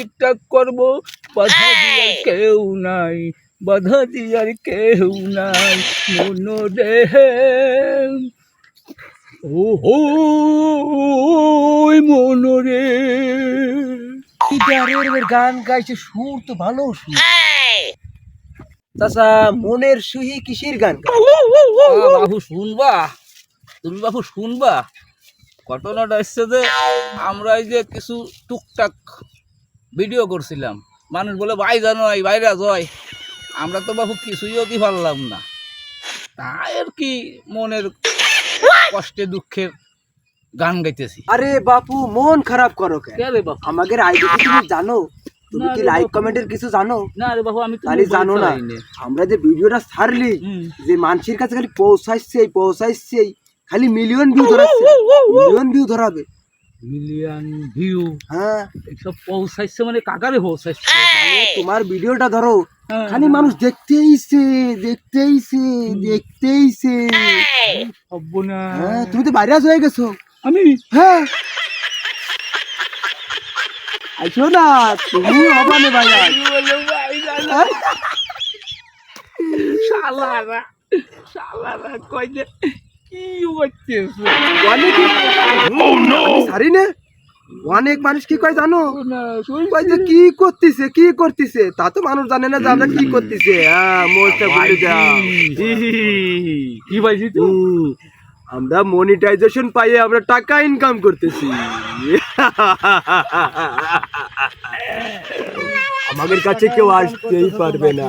ঠিকঠাক করবো, বাধা দিয়ার কেউ নাই, বাধা দিয়ার কেউ নাই মনরে। ও হো মনরে। গান গাইছে, সুর তো ভালো সুর। চাচা মনের সুহি কিসের গান গায়? বাবু শুনবা, তুমি বাবু শুনবা। ঘটনাটা হচ্ছে যে আমরা এই যে কিছু টুকটাক ভিডিও করছিলাম, মানুষ বলে ভাই জানো এই ভাইরা জয়, আমরা তো বাবু কিছুই অতি পারলাম না। তাই আর কি মনের কষ্টে দুঃখের গান গাইতেছি। আরে বাপু মন খারাপ করো কেন? কে রে বাবু? আমাদের আইডি তুমি জানো? তুমি না কি রে লাইক বাপু। কমেন্টের কিছু জানো? না রে বাবু, আমি তো তাহলে জানো না, আমরা যে ভিডিওটা ছাড়লি, যে মানুষের কাছে খালি পৌঁছাইছে খালি মিলিয়ন ভিউ ধরাচ্ছে, মিলিয়ন ভিউ ধরাবে। Million view? হ্যাঁ, এইসব পৌঁছাইছে মানে কাকারে পৌঁছাইছে? তোমার ভিডিওটা ধরো, হ্যাঁ, খালি মানুষ দেখতেইছে। হ্যাঁ, তুমি তো ভাইরাস হয়ে গেছো। আমি হ্যাঁ, আইসো না, তুমি হবা না ভাইরাস। শালারা কই যে কি হচ্ছে সারি না, অনেক মানুষ কি কয় জানো? না কয় যে কি করতেছে তা তো মানুষ জানে না যে আমরা কি করতেছে। হ্যাঁ, মোস্টটা বলে দাও। কি পাইছি তো? আমরা মনিটাইজেশন পাইয়ে আমরা টাকা ইনকাম করতেছি। আমাদের কাছে কেউ আসতেই পারবে না।